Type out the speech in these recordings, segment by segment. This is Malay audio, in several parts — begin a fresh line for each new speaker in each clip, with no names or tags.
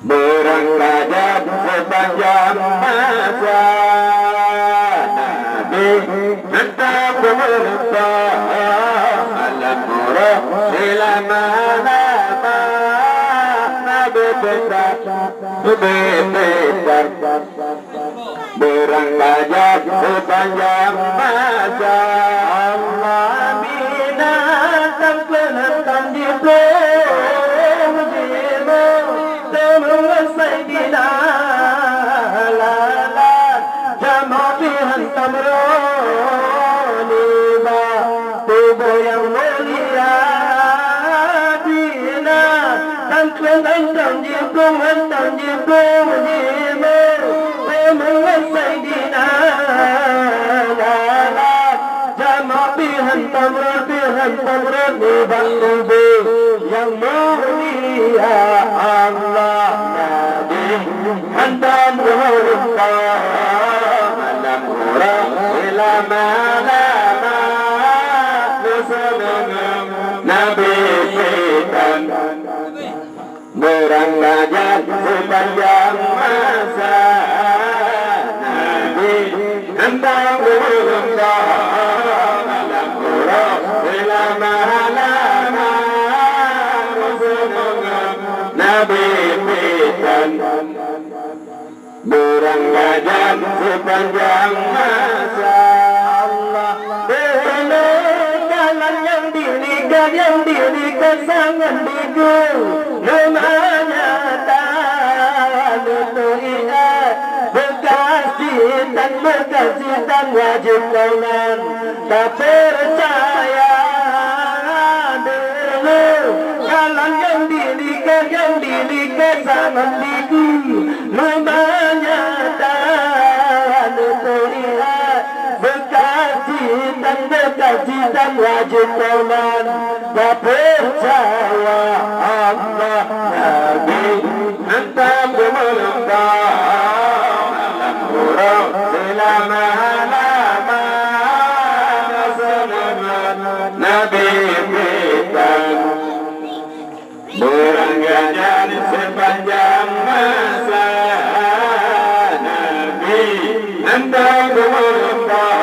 Berangkat sepanjang masa Nabi hendak memerintah alam murah selama-lama Nabi besar berangkat sepanjang masa Allah binatang penentang di menguasai binalan jamaah tamroniba tubuh yang mulia bina dan kelentang jiplung menguasai binalan jamaah tamroniba tubuh yang mulia Allah Nabi hendak berhutang alam murah selama-lama Nabi fitan berangkat sepanjang masa Nabi hendak berhutang alam murah selama-lama Nabi fitan berangkat sepanjang masa Allah jalan yang dilihat sangat bigu namanya bekas cinta wajib kaunan tak percaya jalan yang dilihat sangat bigu namanya bekas cinta wajib kaunan tak percaya Allah Nabi hendak memelukkan alam murah selama-lama Nabi fitan berangkat sepanjang masa Nabi hendak memelukkan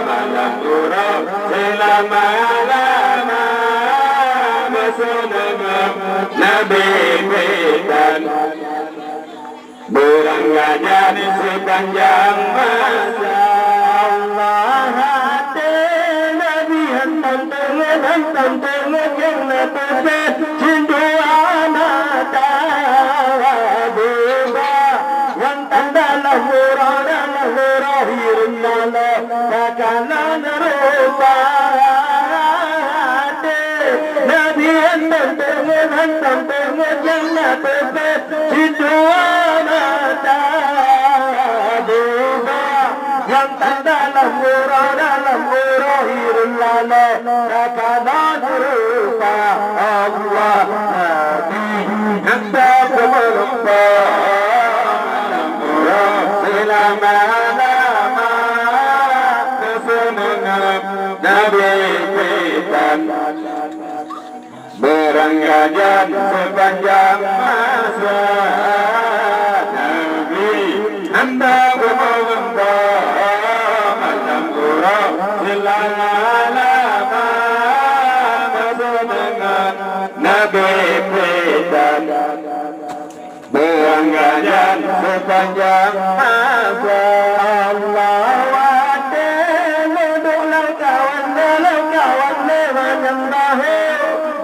alam murah selama-lama Nabi fitan berangkat sepanjang masa Allah hati Nabi hendak yang lepas cindu anak berubah yang dalam murah hirnala bakalan rupa Nabi hendak yang lepas cindu anak berubah yang dalam murah hirnala bakalan rupa Allah Nabi hendak memelukkan alam murah selama-lama kesenangan Nabi fitan berangkat sepanjang masa Nabi hendak memelukkan alam murah selama-lama kesenangan Nabi fitan berangkat sepanjang masa Allah wate duduklah kawan menyembah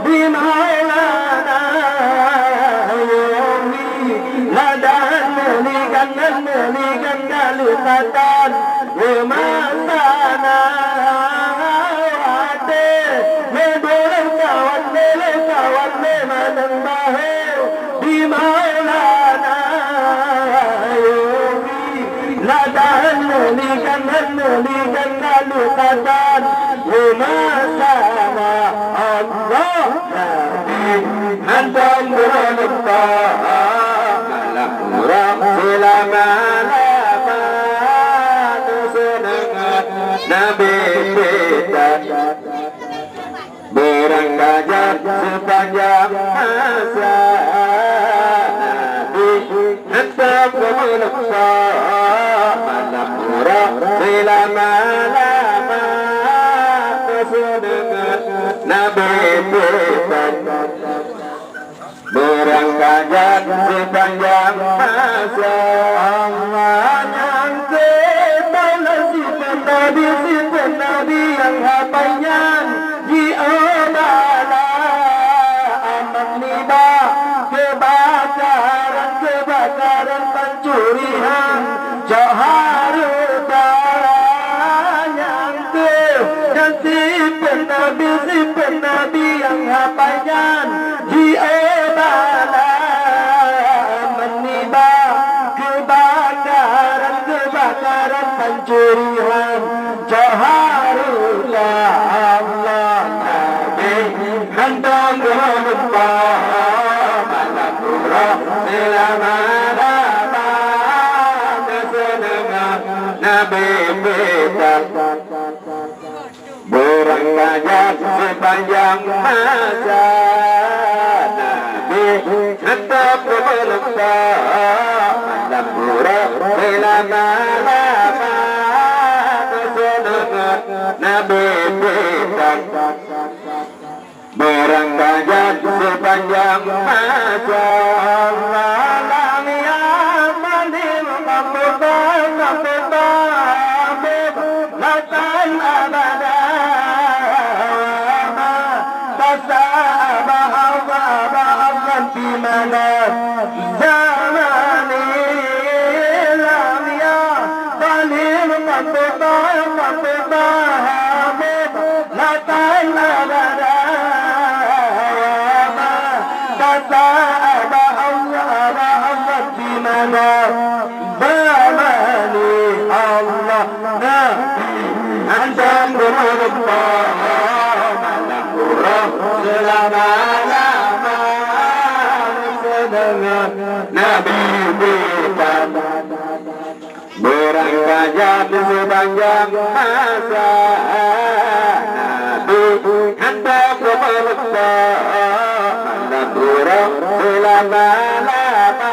di maulana yomi ladan melikan kalipatan yemasana wate duduklah kawan menyembah di maulana yomi ladan melikan kalipatan yemasana Allah hantam berlupa malam murah selama-lama senangat Nabi kita berangkat sepanjang masa Nabi hantam berlupa malam murah selama-lama senangat Nabi kita berangkat sepanjang masa Allah yang kebala si Nabi yang hapayan di obala amat liba kebakaran pencurian johar yang si Nabi yang hapayan di obala meniba kebakaran pencurian jaharullah Allah Nabi handang berlupa malam murah selama-lama kesenangan Nabi kita berangkat sepanjang masa Nabi tetap berlupa malam murah selama-lama kesenangan Nabi kita berangkat sepanjang masa malam yang mandim kaputan latan abada di mana zaman lam ya zalim qatbah la ta'ala kata Allah di mana zaman Allah antam berlupa malam murah selama-lama dengan Nabi kita berangkat sepanjang masa Nabi hendak berlupa malam murah selama-lama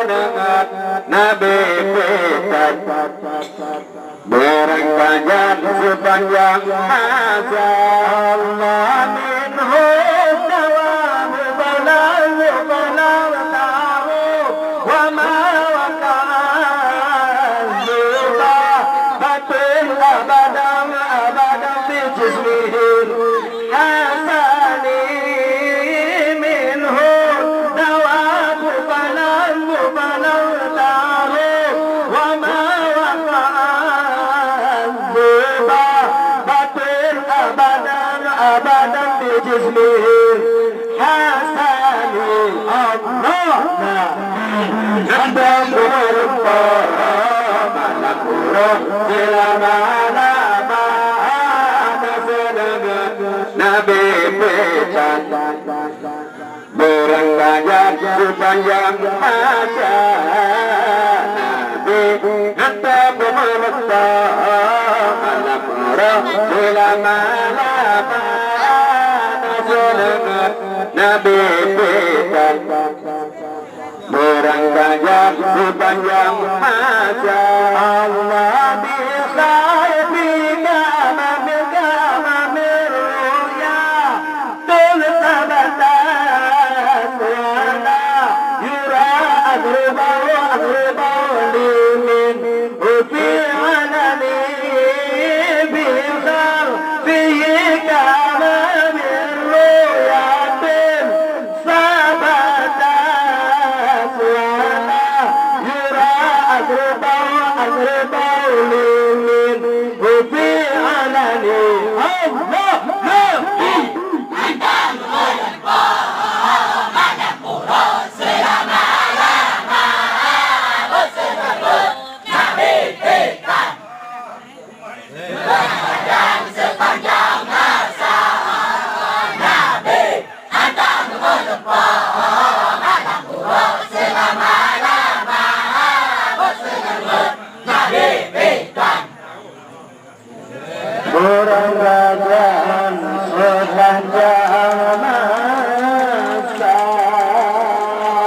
dengan Nabi kita berangkat sepanjang masa Allah minhu abadan di jismihi hasani Allah handang berlupa malam murah selama-lama kesenangan Nabi kita berangkat sepanjang masa Nabi handang berlupa malam murah selama-lama Nabi kita berangkat sepanjang masa Allah bisa bika meruya tulis abatas wala yura agribau limin ufi alani bizar fiyika agribau limin أورنغا